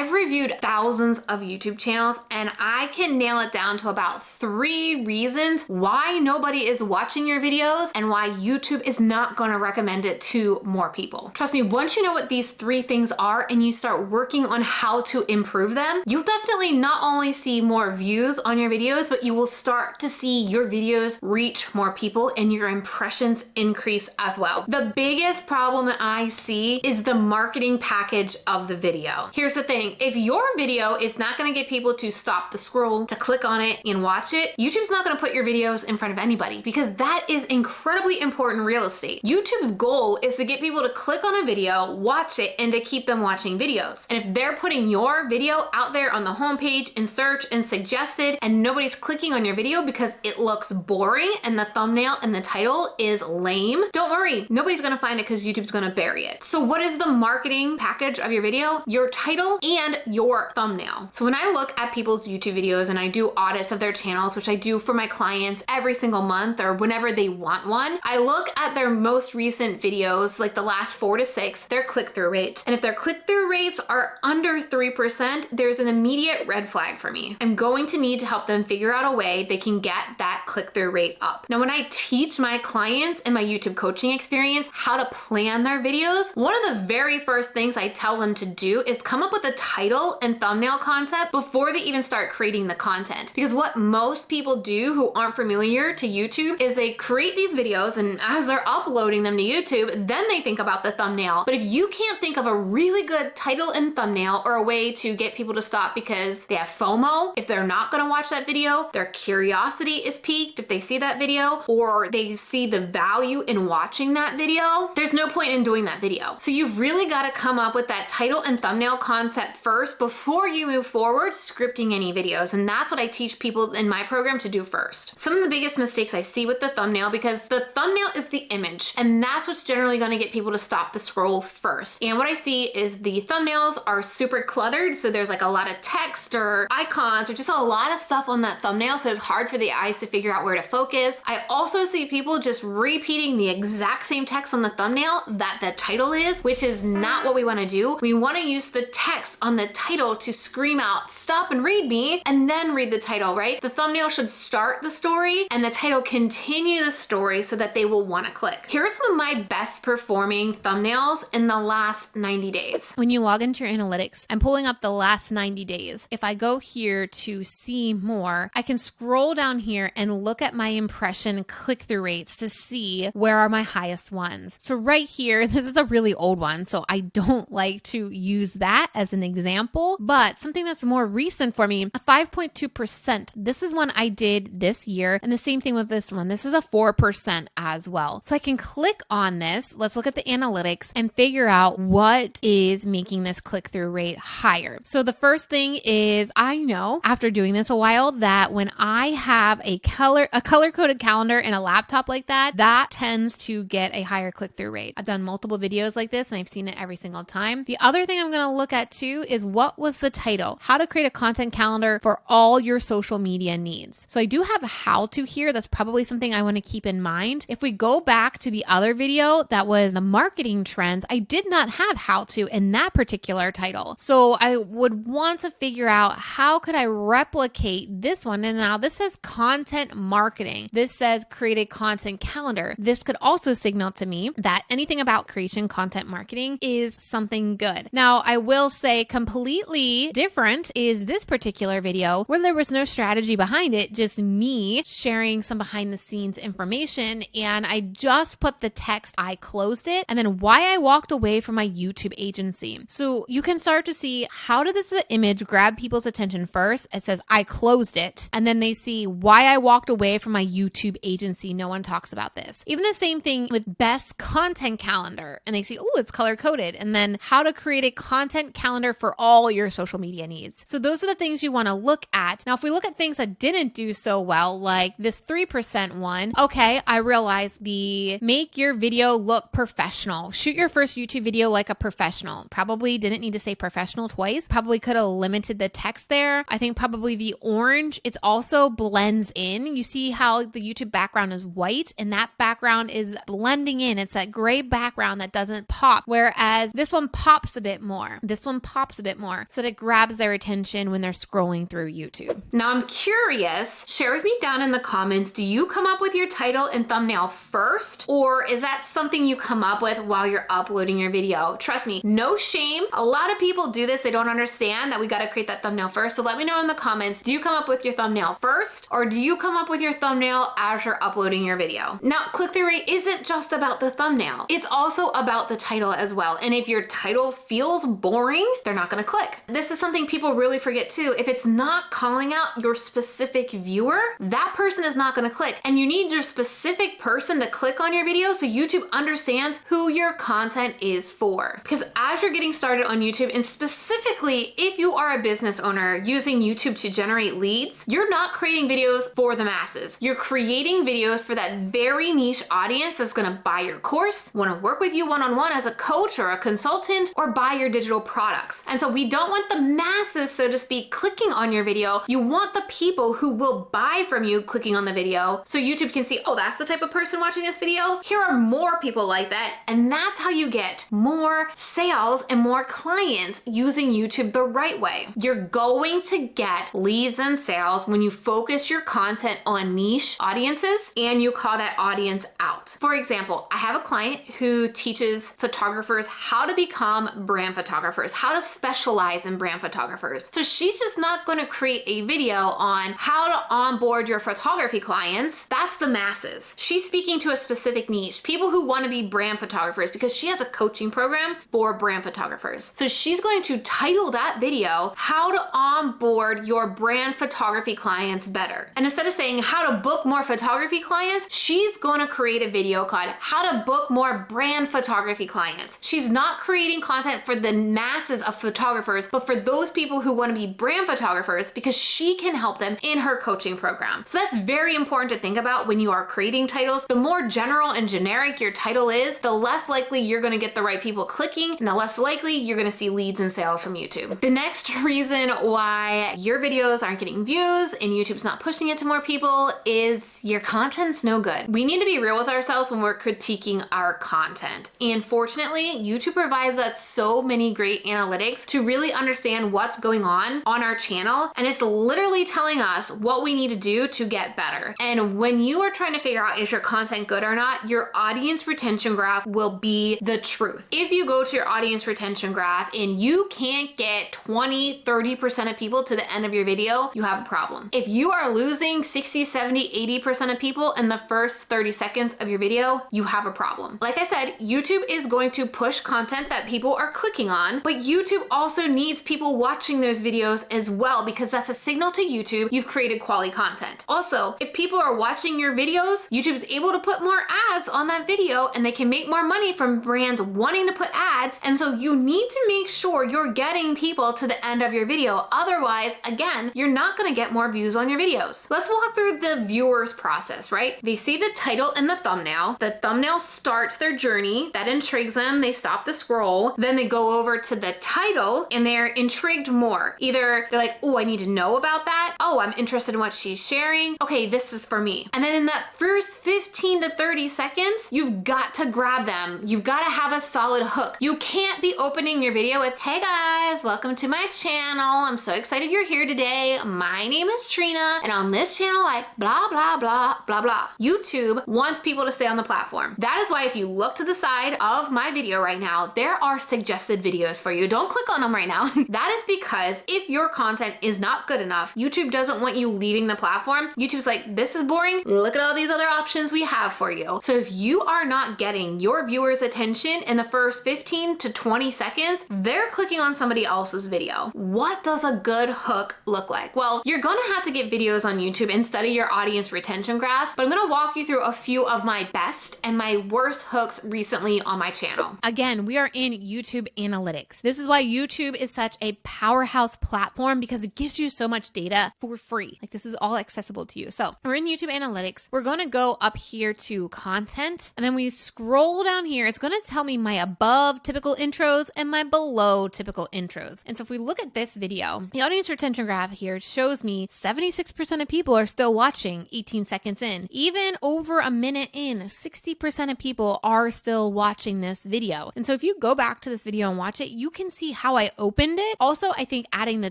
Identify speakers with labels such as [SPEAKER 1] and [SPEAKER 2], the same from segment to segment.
[SPEAKER 1] I've reviewed thousands of YouTube channels and I can nail it down to about 3 reasons why nobody is watching your videos and why YouTube is not going to recommend it to more people. Trust me, once you know what these 3 things are and you start working on how to improve them, you'll definitely not only see more views on your videos, but you will start to see your videos reach more people and your impressions increase as well. The biggest problem that I see is the marketing package of the video. Here's the thing, if your video is not going to get people to stop the scroll, to click on it and watch it, YouTube's not going to put your videos in front of anybody because that is incredibly important real estate. YouTube's goal is to get people to click on a video, watch it, and to keep them watching videos. And if they're putting your video out there on the homepage in search and suggested and nobody's clicking on your video because it looks boring and the thumbnail and the title is lame, don't worry, nobody's going to find it because YouTube's going to bury it. So what is the marketing package of your video? Your title and your thumbnail. So when I look at people's YouTube videos and I do audits of their channels, which I do for my clients every single month or whenever they want one, I look at their most recent videos, like the last 4 to 6, their click-through rates. And if their click-through rates are under 3%, there's an immediate red flag for me. I'm going to need to help them figure out a way they can get that click-through rate up. Now, when I teach my clients in my YouTube coaching experience how to plan their videos, one of the very first things I tell them to do is come up with a title and thumbnail concept before they even start creating the content. Because what most people do who aren't familiar to YouTube is they create these videos, and as they're uploading them to YouTube, then they think about the thumbnail. But if you can't think of a really good title and thumbnail or a way to get people to stop because they have FOMO, if they're not going to watch that video, their curiosity is piqued if they see that video, or they see the value in watching that video, there's no point in doing that video. So you've really got to come up with that title and thumbnail concept first before you move forward scripting any videos. And that's what I teach people in my program to do first. Some of the biggest mistakes I see with the thumbnail, because the thumbnail is the image, and that's what's generally going to get people to stop the scroll first. And what I see is the thumbnails are super cluttered. So there's like a lot of text or icons or just a lot of stuff on that thumbnail. So it's hard for the eyes to figure out where to focus. I also see people just repeating the exact same text on the thumbnail that the title is, which is not what we want to do. We want to use the text on the title to scream out, stop and read me, and then read the title, right? The thumbnail should start the story and the title continue the story so that they will want to click. Here are some of my best performing thumbnails in the last 90 days. When you log into your analytics, I'm pulling up the last 90 days. If I go here to see more, I can scroll down here and look at my impression click-through rates to see where are my highest ones. So right here, this is a really old one, so I don't like to use that as an example, but something that's more recent for me, a 5.2%. This is one I did this year, and the same thing with this one. This is a 4% as well. So I can click on this. Let's look at the analytics and figure out what is making this click-through rate higher. So the first thing is, I know after doing this a while that when I have a color-coded calendar in a laptop like that, that tends to get a higher click-through rate. I've done multiple videos like this and I've seen it every single time. The other thing I'm going to look at too is what was the title? How to create a content calendar for all your social media needs. So I do have a how-to here. That's probably something I want to keep in mind. If we go back to the other video that was the marketing trends, I did not have how-to in that particular title. So I would want to figure out how could I replicate this one. And now this says content marketing. This says create a content calendar. This could also signal to me that anything about creation content marketing is something good. Now, I will say completely different is this particular video where there was no strategy behind it, just me sharing some behind the scenes information. And I just put the text, I closed it, and then why I walked away from my YouTube agency. So you can start to see how did this image grab people's attention first. It says, I closed it. And then they see why I walked away from my YouTube agency. No one talks about this. Even the same thing with best content calendar. And they see, oh, it's color coded. And then how to create a content calendar for all your social media needs. So those are the things you want to look at. Now, if we look at things that didn't do so well, like this 3% one, okay, I realize the make your video look professional. Shoot your first YouTube video like a professional. Probably didn't need to say professional twice. Probably could have limited the text there. I think probably the orange, it also blends in. You see how the YouTube background is white and that background is blending in. It's that gray background that doesn't pop. Whereas this one pops a bit more. This one pops pops a bit more so that it grabs their attention when they're scrolling through YouTube. Now I'm curious, share with me down in the comments, do you come up with your title and thumbnail first, or is that something you come up with while you're uploading your video? Trust me, no shame. A lot of people do this. They don't understand that we got to create that thumbnail first. So let me know in the comments, do you come up with your thumbnail first, or do you come up with your thumbnail as you're uploading your video? Now, click-through rate isn't just about the thumbnail. It's also about the title as well. And if your title feels boring, they're not going to click. This is something people really forget too. If it's not calling out your specific viewer, that person is not going to click. And you need your specific person to click on your video so YouTube understands who your content is for. Because as you're getting started on YouTube, and specifically if you are a business owner using YouTube to generate leads, you're not creating videos for the masses. You're creating videos for that very niche audience that's going to buy your course, want to work with you one-on-one as a coach or a consultant, or buy your digital products. And so we don't want the masses, so to speak, clicking on your video. You want the people who will buy from you clicking on the video so YouTube can see, oh, that's the type of person watching this video. Here are more people like that. And that's how you get more sales and more clients using YouTube the right way. You're going to get leads and sales when you focus your content on niche audiences and you call that audience out. For example, I have a client who teaches photographers how to become brand photographers, how to specialize in brand photographers. So she's just not going to create a video on how to onboard your photography clients. That's the masses. She's speaking to a specific niche, people who want to be brand photographers, because she has a coaching program for brand photographers. So she's going to title that video, How to Onboard Your Brand Photography Clients Better. And instead of saying how to book more photography clients, she's going to create a video called How to Book More Brand Photography Clients. She's not creating content for the masses of photographers, but for those people who want to be brand photographers, because she can help them in her coaching program. So that's very important to think about when you are creating titles. The more general and generic your title is, the less likely you're going to get the right people clicking, and the less likely you're going to see leads and sales from YouTube. The next reason why your videos aren't getting views and YouTube's not pushing it to more people is your content's no good. We need to be real with ourselves when we're critiquing our content. And fortunately, YouTube provides us so many great analytics to really understand what's going on our channel. And it's literally telling us what we need to do to get better. And when you are trying to figure out is your content good or not, your audience retention graph will be the truth. If you go to your audience retention graph and you can't get 20, 30% of people to the end of your video, you have a problem. If you are losing 60, 70, 80% of people in the first 30 seconds of your video, you have a problem. Like I said, YouTube is going to push content that people are clicking on, but YouTube also needs people watching those videos as well, because that's a signal to YouTube you've created quality content. Also, if people are watching your videos, YouTube is able to put more ads on that video and they can make more money from brands wanting to put ads. And so you need to make sure you're getting people to the end of your video. Otherwise, again, you're not going to get more views on your videos. Let's walk through the viewers process, right? They see the title and the thumbnail starts their journey, that intrigues them, they stop the scroll, then they go over to the title and they're intrigued more. Either they're like, oh, I need to know about that. Oh, I'm interested in what she's sharing. Okay, this is for me. And then in that first 15 to 30 seconds, you've got to grab them. You've got to have a solid hook. You can't be opening your video with, hey guys, welcome to my channel. I'm so excited you're here today. My name is Trena, and on this channel, I blah, blah, blah, blah, blah. YouTube wants people to stay on the platform. That is why if you look to the side of my video right now, there are suggested videos for you. Don't click on them right now. That is because if your content is not good enough, YouTube doesn't want you leaving the platform. YouTube's like, this is boring. Look at all these other options we have for you. So if you are not getting your viewers' attention in the first 15 to 20 seconds, they're clicking on somebody else's video. What does a good hook look like? Well, you're gonna have to get videos on YouTube and study your audience retention graphs, but I'm gonna walk you through a few of my best and my worst hooks recently on my channel. Again, we are in YouTube analytics. This is why YouTube is such a powerhouse platform, because it gives you so much data for free. Like, this is all accessible to you. So we're in YouTube analytics. We're going to go up here to content, and then we scroll down here. It's going to tell me my above typical intros and my below typical intros. And so if we look at this video, the audience retention graph here shows me 76% of people are still watching 18 seconds in. Even over a minute in, 60% of people are still watching this video. And so if you go back to this video and watch it, you can see how I opened it. Also, I think adding the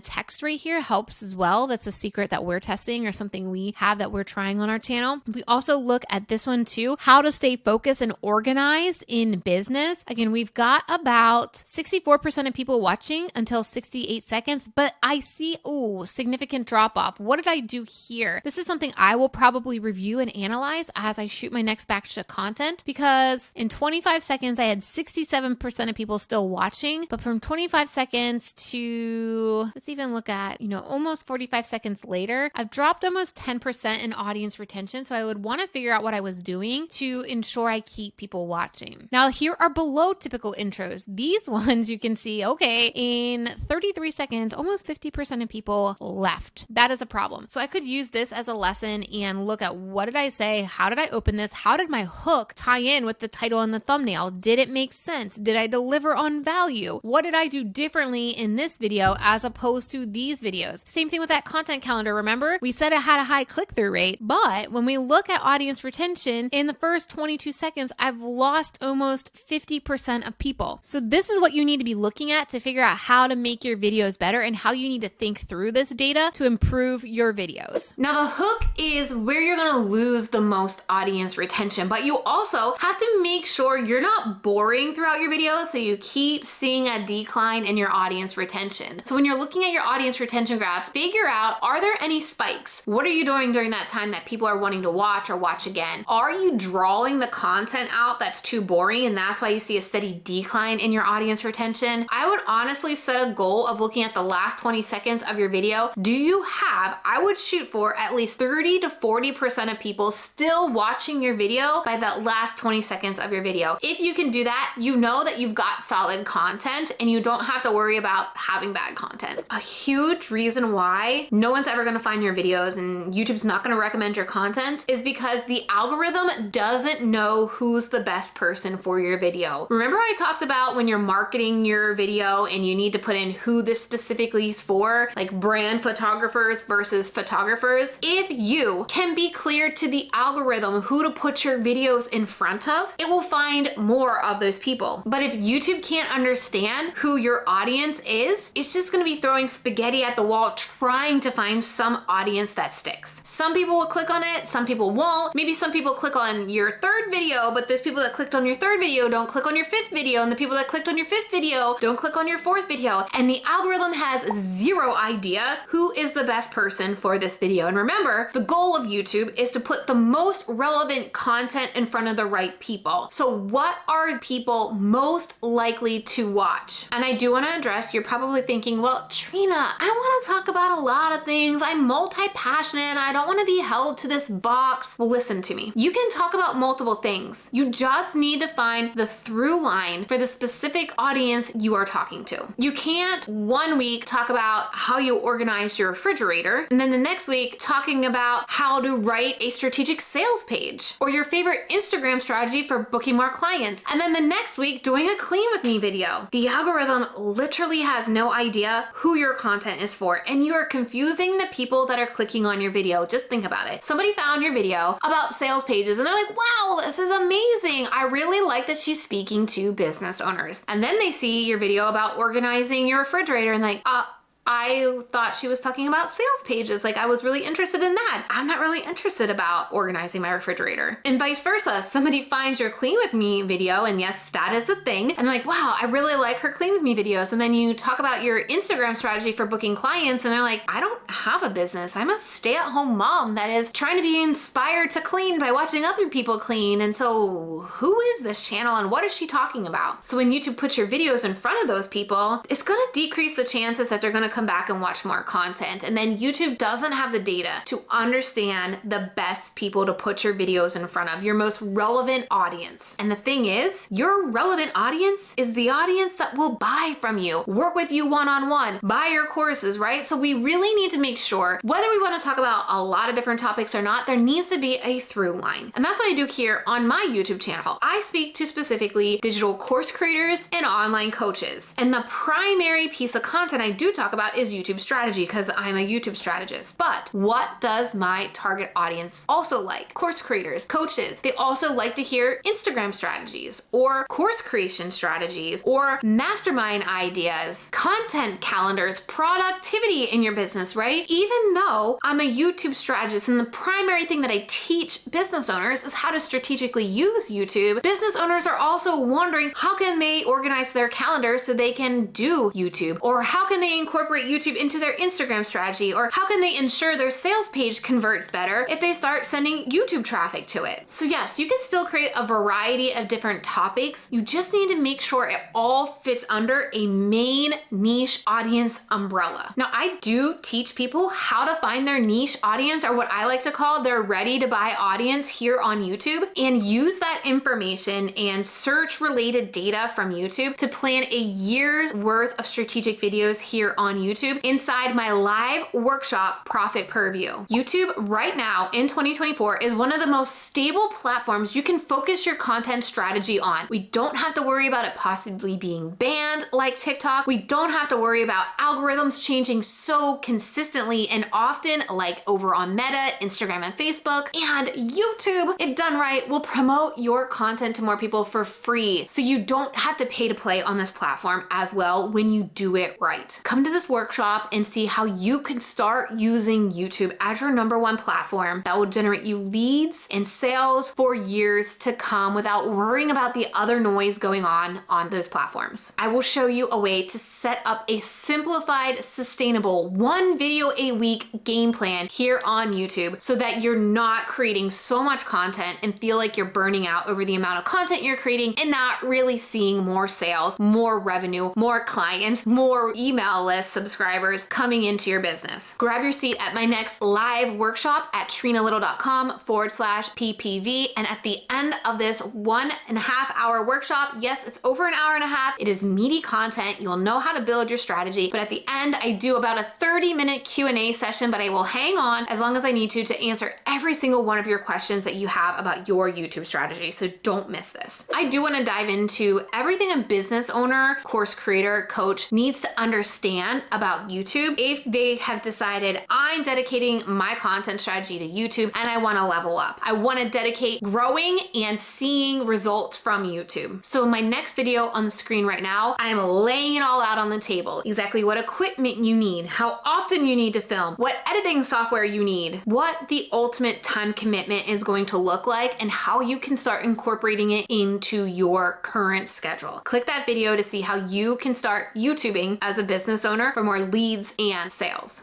[SPEAKER 1] text right here helps as well. That's a secret that we're testing or something we have that we're trying on our channel. We also look at this one too, how to stay focused and organized in business. Again, we've got about 64% of people watching until 68 seconds, but I see, significant drop off. What did I do here? This is something I will probably review and analyze as I shoot my next batch of content, because in 25 seconds, I had 67% of people still watching, but from 25 seconds to, let's even look at, almost 45 seconds later, I've dropped almost 10% in audience retention. So I would want to figure out what I was doing to ensure I keep people watching. Now, here are below typical intros. These ones you can see, okay, in 33 seconds, almost 50% of people left. That is a problem. So I could use this as a lesson and look at, what did I say? How did I open this? How did my hook tie in with the title and the thumbnail? Did it make sense? Did I deliver on value? What did I do differently in this video as opposed to these videos? Same thing with that content calendar. Remember, we said it had a high click-through rate, but when we look at audience retention, in the first 22 seconds, I've lost almost 50% of people. So this is what you need to be looking at to figure out how to make your videos better and how you need to think through this data to improve your videos. Now, the hook is where you're going to lose the most audience retention, but you also have to make sure you're not boring throughout your videos, so you keep seeing a decline in your audience retention. So when you're looking at your audience retention graphs, figure out, are there any spikes? What are you doing during that time that people are wanting to watch or watch again? Are you drawing the content out that's too boring and that's why you see a steady decline in your audience retention? I would honestly set a goal of looking at the last 20 seconds of your video. Do you have, I would shoot for at least 30 to 40% of people still watching your video by that last 20 seconds of your video. If you can do that, you know that you've got solid content and you don't have to worry about having bad content. A huge reason why no one's ever gonna find your videos and YouTube's not gonna recommend your content is because the algorithm doesn't know who's the best person for your video. Remember I talked about when you're marketing your video and you need to put in who this specifically is for, like brand photographers versus photographers? If you can be clear to the algorithm who to put your videos in front of, it will find more of those people. But if YouTube can't understand who your audience is, it's just gonna be throwing spaghetti at the wall trying to find some audience that sticks. Some people will click on it, some people won't. Maybe some people click on your third video, but those people that clicked on your third video don't click on your fifth video, and the people that clicked on your fifth video don't click on your fourth video. And the algorithm has zero idea who is the best person for this video. And remember, the goal of YouTube is to put the most relevant content in front of the right people. So what are people most likely to watch? And I do want to address, you're probably thinking, well, Trena, I want to talk about a lot of things. I'm multi-passionate. I don't want to be held to this box. Well, listen to me. You can talk about multiple things. You just need to find the through line for the specific audience you are talking to. You can't one week talk about how you organize your refrigerator and then the next week talking about how to write a strategic sales page or your favorite Instagram strategy for booking more clients, and then the next week doing a clean with me video. The algorithm literally has no idea who your content is for, and you are confusing the people that are clicking on your video. Just think about it. Somebody found your video about sales pages and they're like, wow, this is amazing. I really like that she's speaking to business owners. And then they see your video about organizing your refrigerator and like, I thought she was talking about sales pages. Like, I was really interested in that. I'm not really interested about organizing my refrigerator. And vice versa. Somebody finds your clean with me video, and yes, that is a thing. And they're like, wow, I really like her clean with me videos. And then you talk about your Instagram strategy for booking clients, and they're like, I don't have a business. I'm a stay-at-home mom that is trying to be inspired to clean by watching other people clean. And so who is this channel and what is she talking about? So when YouTube puts your videos in front of those people, it's gonna decrease the chances that they're gonna come back and watch more content. And then YouTube doesn't have the data to understand the best people to put your videos in front of, your most relevant audience. And the thing is, your relevant audience is the audience that will buy from you, work with you one-on-one, buy your courses, right? So we really need to make sure, whether we want to talk about a lot of different topics or not, there needs to be a through line. And that's what I do here on my YouTube channel. I speak to specifically digital course creators and online coaches. And the primary piece of content I do talk about about is YouTube strategy because I'm a YouTube strategist. But what does my target audience also like? Course creators, coaches. They also like to hear Instagram strategies or course creation strategies or mastermind ideas, content calendars, productivity in your business, right? Even though I'm a YouTube strategist and the primary thing that I teach business owners is how to strategically use YouTube, business owners are also wondering how can they organize their calendar so they can do YouTube, or how can they incorporate YouTube into their Instagram strategy, or how can they ensure their sales page converts better if they start sending YouTube traffic to it. So yes, you can still create a variety of different topics. You just need to make sure it all fits under a main niche audience umbrella. Now, I do teach people how to find their niche audience, or what I like to call their ready to buy audience, here on YouTube, and use that information and search related data from YouTube to plan a year's worth of strategic videos here on YouTube inside my live workshop, Profit Per View. YouTube right now in 2024 is one of the most stable platforms you can focus your content strategy on. We don't have to worry about it possibly being banned like TikTok. We don't have to worry about algorithms changing so consistently and often like over on Meta, Instagram, and Facebook. And YouTube, if done right, will promote your content to more people for free. So you don't have to pay to play on this platform as well when you do it right. Come to this workshop and see how you can start using YouTube as your #1 platform that will generate you leads and sales for years to come without worrying about the other noise going on those platforms. I will show you a way to set up a simplified, sustainable 1 video a week game plan here on YouTube so that you're not creating so much content and feel like you're burning out over the amount of content you're creating and not really seeing more sales, more revenue, more clients, more email list subscribers coming into your business. Grab your seat at my next live workshop at trenalittle.com/PPV. And at the end of this 1.5 hour workshop, yes, it's over an hour and a half. It is meaty content. You'll know how to build your strategy. But at the end, I do about a 30-minute Q&A session, but I will hang on as long as I need to answer every single one of your questions that you have about your YouTube strategy. So don't miss this. I do want to dive into everything a business owner, course creator, coach needs to understand about YouTube if they have decided I'm dedicating my content strategy to YouTube and I want to level up. I want to dedicate growing and seeing results from YouTube. So in my next video on the screen right now, I'm laying it all out on the table. Exactly what equipment you need, how often you need to film, what editing software you need, what the ultimate time commitment is going to look like, and how you can start incorporating it into your current schedule. Click that video to see how you can start YouTubing as a business owner for more leads and sales.